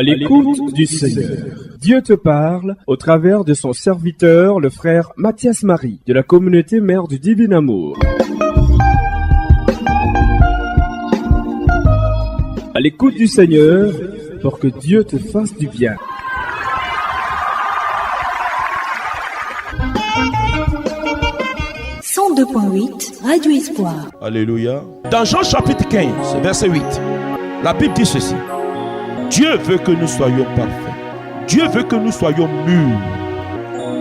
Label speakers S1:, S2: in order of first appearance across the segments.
S1: à l'écoute du Seigneur. Dieu te parle au travers de son serviteur, le frère Mathias Marie, de la communauté Mère du Divin Amour. À l'écoute du Seigneur, pour que Dieu te fasse du bien.
S2: Radio Espoir.
S3: Alléluia. Dans Jean chapitre 15, verset 8, la Bible dit ceci. Dieu veut que nous soyons parfaits. Dieu veut que nous soyons mûrs.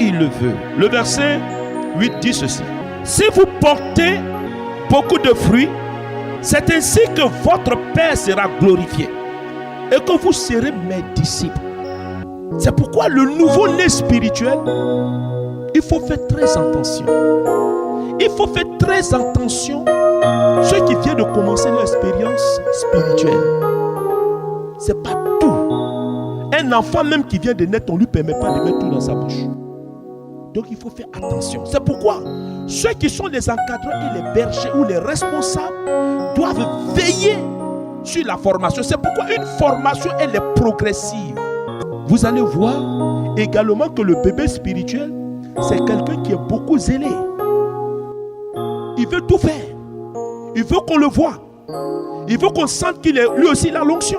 S3: Il le veut. Le verset 8 dit ceci. Si vous portez beaucoup de fruits, c'est ainsi que votre Père sera glorifié et que vous serez mes disciples. C'est pourquoi le nouveau-né spirituel, il faut faire très attention. Il faut faire très attention. Ceux qui viennent de commencer leur expérience spirituelle, c'est pas tout. Un enfant même qui vient de naître, on ne lui permet pas de mettre tout dans sa bouche. Donc il faut faire attention. C'est pourquoi ceux qui sont les encadrants et les bergers ou les responsables doivent veiller sur la formation. C'est pourquoi une formation, elle est progressive. Vous allez voir également que le bébé spirituel, c'est quelqu'un qui est beaucoup zélé. Il veut tout faire. Il veut qu'on le voie. Il veut qu'on sente qu'il est lui aussi la l'onction.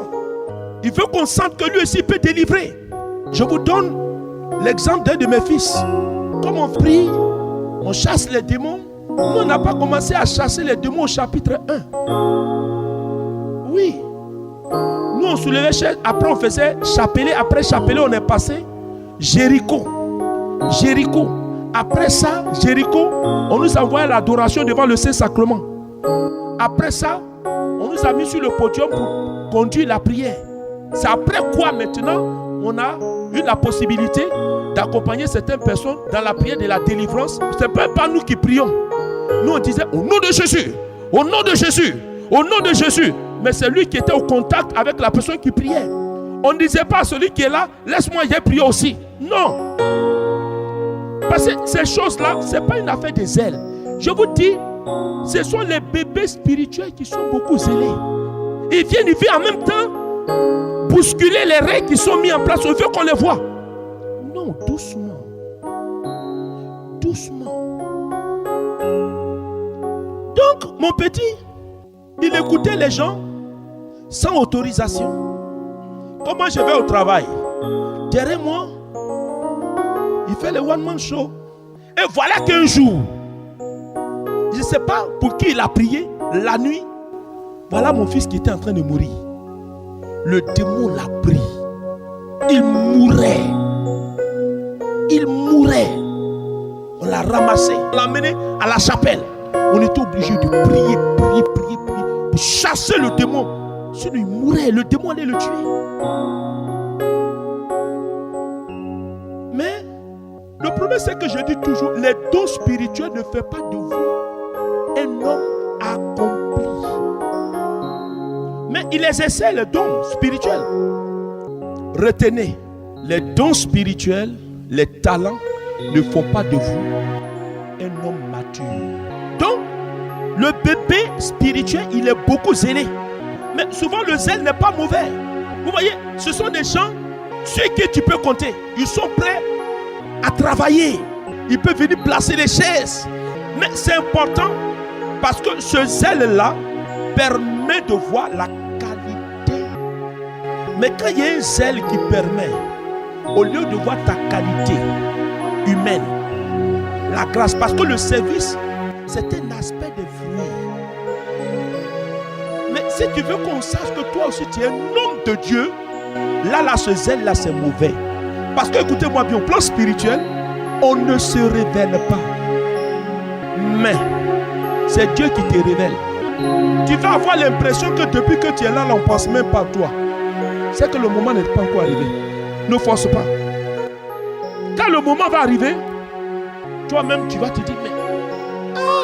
S3: Il veut qu'on sente que lui aussi peut délivrer. Je vous donne l'exemple d'un de mes fils. Comme on prie, on chasse les démons. Nous, on n'a pas commencé à chasser les démons au chapitre 1. Oui. Nous, on soulevait chaise. Après, on faisait chapelet. Après chapelet, on est passé Jéricho. Jéricho. Après ça, Jéricho, on nous a envoyé à l'adoration devant le Saint-Sacrement. Après ça, on nous a mis sur le podium pour conduire la prière. C'est après quoi maintenant, on a eu la possibilité d'accompagner certaines personnes dans la prière de la délivrance. Ce n'est pas nous qui prions. Nous, on disait au nom de Jésus, au nom de Jésus, au nom de Jésus. Mais c'est lui qui était au contact avec la personne qui priait. On ne disait pas à celui qui est là, laisse-moi y prier aussi. Non. Parce que ces choses-là, ce n'est pas une affaire de zèle. Je vous dis, ce sont les bébés spirituels qui sont beaucoup zélés. Ils viennent en même temps bousculer les règles qui sont mises en place. On veut qu'on les voit. Non, doucement. Doucement. Donc, mon petit, il écoutait les gens sans autorisation. Comment je vais au travail? Derrière moi, il fait le one-man show. Et voilà qu'un jour, je ne sais pas pour qui il a prié, la nuit, voilà mon fils qui était en train de mourir. Le démon l'a pris. Il mourait. Il mourait. On l'a ramassé, on l'a amené à la chapelle. On était obligé de prier pour chasser le démon. Sinon il mourait, le démon allait le tuer. Mais le problème, c'est que je dis toujours, les dons spirituels ne font pas de vous un homme accompli. Mais il exerçait les dons spirituels. Retenez, les dons spirituels, les talents ne font pas de vous un homme mature. Donc, le bébé spirituel, il est beaucoup zélé. Mais souvent, le zèle n'est pas mauvais. Vous voyez, ce sont des gens sur qui tu peux compter. Ils sont prêts à travailler. Ils peuvent venir placer les chaises. Mais c'est important parce que ce zèle-là permet de voir la qualité. Mais quand il y a un zèle qui permet, au lieu de voir ta qualité humaine, la grâce, parce que le service, c'est un aspect de fruit. Mais si tu veux qu'on sache que toi aussi tu es un homme de Dieu, là, ce zèle-là, c'est mauvais. Parce que, écoutez-moi bien, au plan spirituel, on ne se révèle pas. Mais c'est Dieu qui te révèle. Tu vas avoir l'impression que depuis que tu es là, on ne pense même pas à toi. C'est que le moment n'est pas encore arrivé. Ne force pas. Quand le moment va arriver, toi-même, tu vas te dire, mais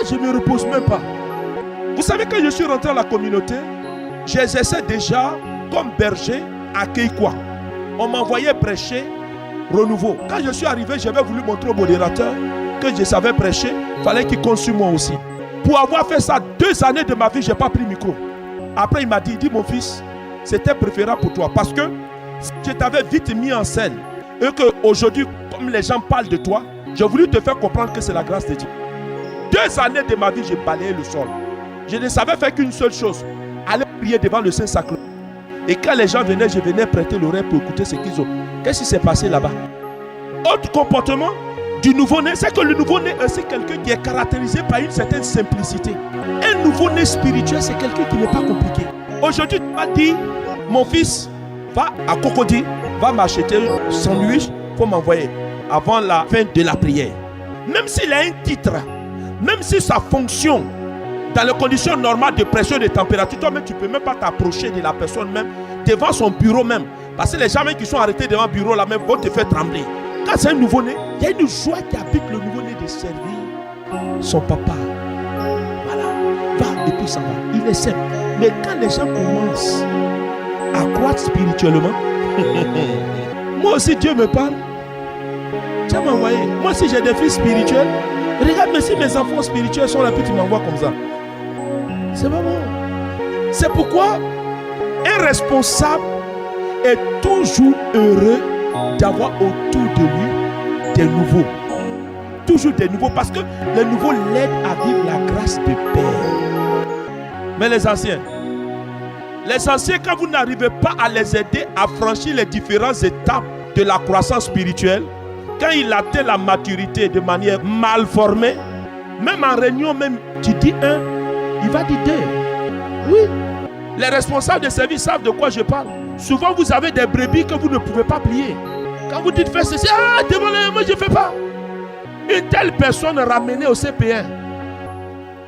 S3: je ne me repose même pas. Vous savez, quand je suis rentré à la communauté, j'exerçais déjà comme berger à Keikwa. On m'envoyait prêcher renouveau. Quand je suis arrivé, j'avais voulu montrer au modérateur que je savais prêcher. Il fallait qu'il compte sur moi aussi. Pour avoir fait ça 2 années de ma vie, je n'ai pas pris le micro. Après, il m'a dit mon fils, c'était préférable pour toi. Parce que Si je t'avais vite mis en scène et qu'aujourd'hui, comme les gens parlent de toi, j'ai voulu te faire comprendre que c'est la grâce de Dieu. 2 années de ma vie, j'ai balayé le sol. Je ne savais faire qu'une seule chose, aller prier devant le Saint-Sacrement. Et quand les gens venaient, je venais prêter l'oreille pour écouter ce qu'ils ont. Qu'est-ce qui s'est passé là-bas? Autre comportement du nouveau-né, c'est que le nouveau-né, c'est quelqu'un qui est caractérisé par une certaine simplicité. Un nouveau-né spirituel, c'est quelqu'un qui n'est pas compliqué. Aujourd'hui, tu vas dire, mon fils, va à Cocody, va m'acheter un sandwich pour m'envoyer avant la fin de la prière. Même s'il a un titre, même si sa fonction, dans les conditions normales de pression et de température, toi-même, tu ne peux même pas t'approcher de la personne même, devant son bureau même. Parce que les gens même qui sont arrêtés devant le bureau là même vont te faire trembler. Quand c'est un nouveau-né, il y a une joie qui habite le nouveau-né de servir son papa. Voilà, va et puis ça va. Il est simple. Mais quand les gens commencent à croître spirituellement, moi aussi Dieu me parle. Tiens, m'envoyer. Moi aussi j'ai des fils spirituels. Regarde, mais si mes enfants spirituels sont là, puis tu m'envoies comme ça. C'est pas bon. C'est pourquoi un responsable est toujours heureux d'avoir autour de lui des nouveaux. Toujours des nouveaux, parce que les nouveaux l'aident à vivre la grâce de Père. Mais les anciens, quand vous n'arrivez pas à les aider à franchir les différentes étapes de la croissance spirituelle, quand il atteint la maturité de manière mal formée, même en réunion, même tu dis 1, il va dire 2. Oui. Les responsables de service savent de quoi je parle. Souvent, vous avez des brebis que vous ne pouvez pas plier. Quand vous dites fais ceci, demandez, moi je ne fais pas. Une telle personne ramenée au CP1.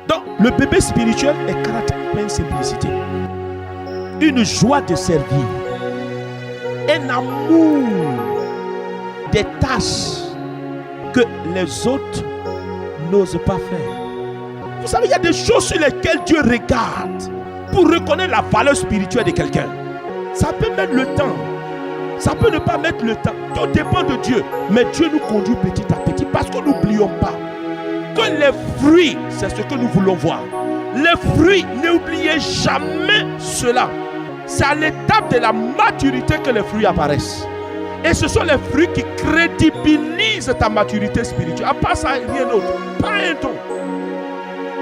S3: Donc, le bébé spirituel est caractérisé par une simplicité, une joie de servir, un amour des tâches que les autres n'osent pas faire. Vous savez, il y a des choses sur lesquelles Dieu regarde pour reconnaître la valeur spirituelle de quelqu'un. Ça peut mettre le temps, ça peut ne pas mettre le temps. Tout dépend de Dieu. Mais Dieu nous conduit petit à petit, parce que n'oublions pas que les fruits, c'est ce que nous voulons voir. Les fruits, n'oubliez jamais cela. C'est à l'étape de la maturité que les fruits apparaissent. Et ce sont les fruits qui crédibilisent ta maturité spirituelle. À part ça, rien d'autre. Pas un don.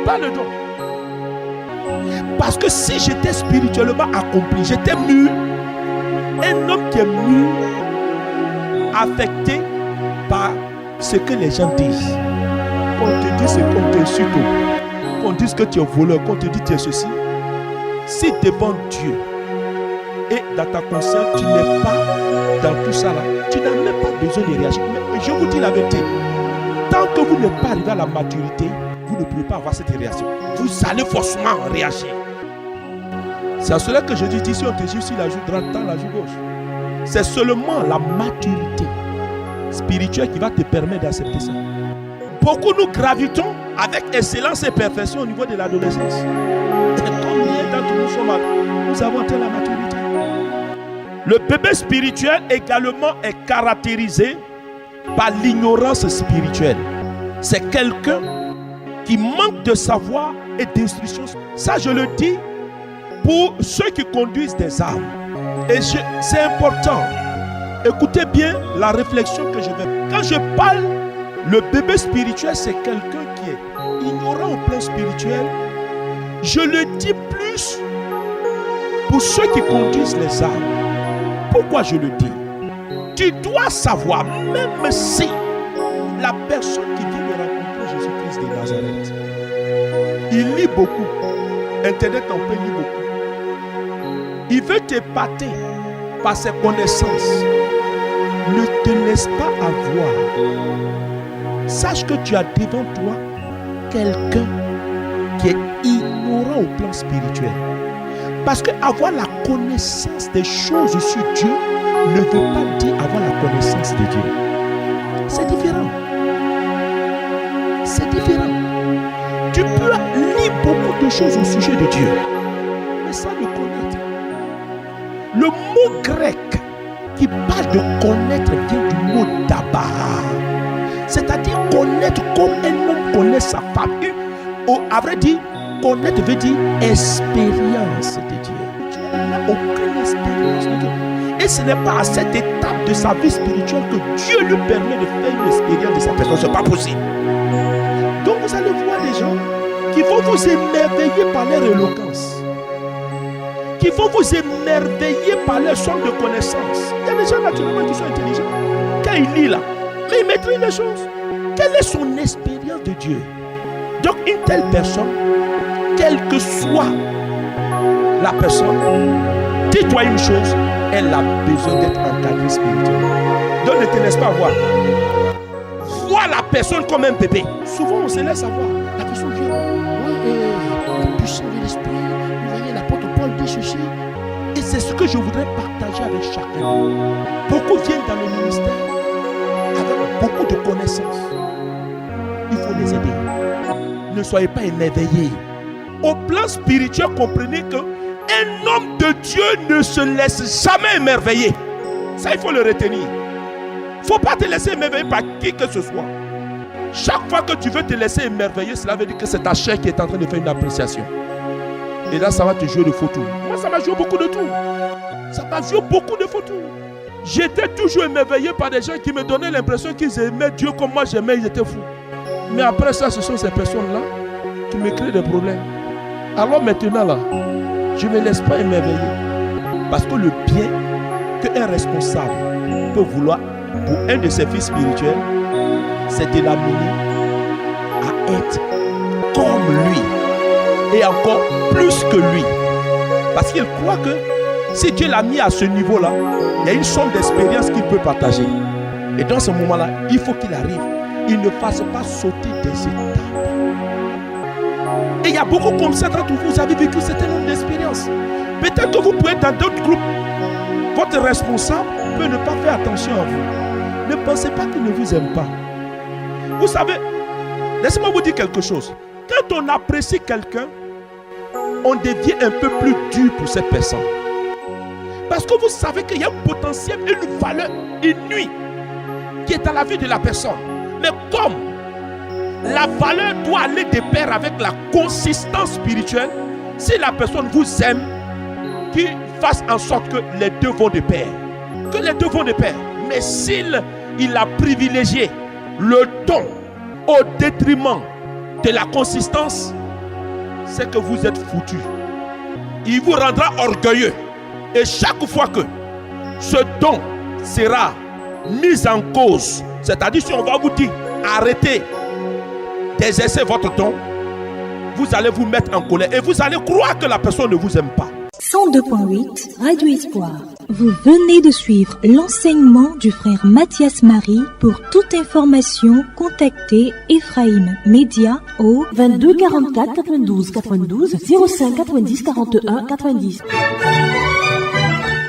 S3: Pas le don. Parce que si j'étais spirituellement accompli, j'étais mûr. Un homme qui est mûr, affecté par ce que les gens disent. Qu'on te dise qu'on t'insulte, qu'on dise que tu es voleur, qu'on te dit que tu es ceci. Si devant Dieu et dans ta conscience, tu n'es pas dans tout ça là, tu n'as même pas besoin de réagir. Mais je vous dis la vérité, tant que vous n'êtes pas arrivé à la maturité, vous ne pouvez pas avoir cette réaction. Vous allez forcément réagir. C'est à cela que je dis, si on te dit si la joue droite, dans la joue gauche. C'est seulement la maturité spirituelle qui va te permettre d'accepter ça. Beaucoup nous gravitons avec excellence et perfection au niveau de l'adolescence. Combien d'entre nous avons atteint la maturité? Le bébé spirituel également est caractérisé par l'ignorance spirituelle. C'est quelqu'un qui manque de savoir et d'instruction. Ça, je le dis pour ceux qui conduisent des armes. Et c'est important. Écoutez bien la réflexion que je vais. Quand je parle, le bébé spirituel, c'est quelqu'un qui est ignorant au plan spirituel. Je le dis plus pour ceux qui conduisent les armes. Pourquoi je le dis? Tu dois savoir, même si la personne qui vient de rencontrer Jésus-Christ de Nazareth, il lit beaucoup. Internet en peut lire beaucoup. Il veut t'épater par ses connaissances. Ne te laisse pas avoir. Sache que tu as devant toi quelqu'un qui est ignorant au plan spirituel. Parce que avoir la connaissance des choses sur Dieu ne veut pas dire avoir la connaissance de Dieu. C'est différent. C'est différent. Tu peux lire beaucoup de choses au sujet de Dieu, mais sans le connaître. Le mot grec qui parle de connaître vient du mot d'abara. C'est-à-dire connaître comme un homme connaît sa femme. À vrai dire, connaître veut dire expérience de Dieu. Tu n'as aucune expérience de Dieu. Et ce n'est pas à cette étape de sa vie spirituelle que Dieu lui permet de faire une expérience de sa personne. Ce n'est pas possible. Donc vous allez voir des gens qui vont vous émerveiller par leur éloquence, qui vont vous émerveiller par leur somme de connaissances. Il y a des gens naturellement qui sont intelligents. Quand il lit là, mais il maîtrise les choses. Quelle est son expérience de Dieu? Donc une telle personne, quelle que soit la personne, dis-toi une chose, elle a besoin d'être encadrée spirituellement. Donc ne te laisse pas voir. Vois la personne comme un bébé. Souvent on se laisse avoir. La personne vient, le puissant de l'esprit, vous voyez l'apôtre Paul dit ceci. Et c'est ce que je voudrais partager avec chacun. Beaucoup viennent dans le ministère avec beaucoup de connaissances. Il faut les aider. Ne soyez pas émerveillés. Au plan spirituel, comprenez que un homme de Dieu ne se laisse jamais émerveiller. Ça, il faut le retenir. Il ne faut pas te laisser émerveiller par qui que ce soit. Chaque fois que tu veux te laisser émerveiller, cela veut dire que c'est ta chair qui est en train de faire une appréciation. Et là, ça va te jouer de faux tours. Moi, ça m'a joué beaucoup de tours. Ça m'a joué beaucoup de faux tours. J'étais toujours émerveillé par des gens qui me donnaient l'impression qu'ils aimaient Dieu comme moi j'aimais, ils étaient fous. Mais après ça, ce sont ces personnes-là qui me créent des problèmes. Alors maintenant, là, je ne me laisse pas émerveiller. Parce que le bien qu'un responsable peut vouloir pour un de ses fils spirituels, c'est de l'amener à être comme lui. Et encore plus que lui. Parce qu'il croit que si Dieu l'a mis à ce niveau-là, il y a une somme d'expérience qu'il peut partager. Et dans ce moment-là, il faut qu'il arrive. Il ne fasse pas sauter des étapes. Et il y a beaucoup comme ça d'entre vous, vous avez vécu certains nombre d'expériences. Peut-être que vous pouvez être dans d'autres groupes. Votre responsable peut ne pas faire attention à vous. Ne pensez pas qu'il ne vous aime pas. Vous savez, laissez-moi vous dire quelque chose. Quand on apprécie quelqu'un, on devient un peu plus dur pour cette personne. Parce que vous savez qu'il y a un potentiel, une valeur, une nuit qui est à la vie de la personne. Mais comme la valeur doit aller de pair avec la consistance spirituelle, si la personne vous aime, qu'il fasse en sorte que les deux vont de pair. Que les deux vont de pair. Mais s'il a privilégié le don au détriment de la consistance, c'est que vous êtes foutu. Il vous rendra orgueilleux. Et chaque fois que ce don sera mis en cause, c'est-à-dire si on va vous dire arrêtez d'exercer votre don, vous allez vous mettre en colère et vous allez croire que la personne ne vous aime pas.
S2: 102.8 Radio Espoir.
S4: Vous venez de suivre l'enseignement du frère Mathias Marie. Pour toute information, contactez Ephraim Média au
S2: 22 44 92 92 05 90 41 90.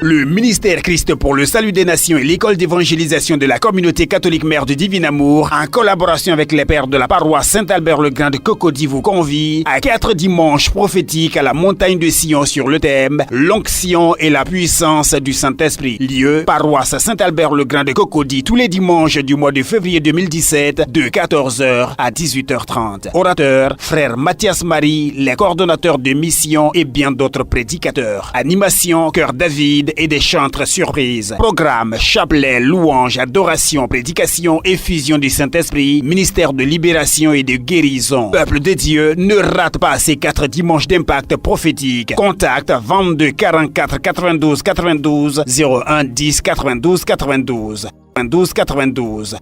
S5: Le ministère Christ pour le salut des nations et l'école d'évangélisation de la communauté catholique Mère du Divin Amour, en collaboration avec les pères de la paroisse Saint-Albert-le-Grand de Cocody, vous convie à 4 dimanches prophétiques à la montagne de Sion sur le thème l'onction et la puissance du Saint-Esprit. Lieu, paroisse Saint-Albert-le-Grand de Cocody, tous les dimanches du mois de février 2017 de 14h à 18h30. Orateur, frère Mathias Marie, les coordonnateurs de mission et bien d'autres prédicateurs. Animation, Cœur David et des chantres surprises. Programme, chapelet, louange, adoration, prédication, effusion du Saint-Esprit, ministère de libération et de guérison. Peuple de Dieu, ne rate pas ces 4 dimanches d'impact prophétique. Contact 22 44 92 92 01 10 92 92 92 92.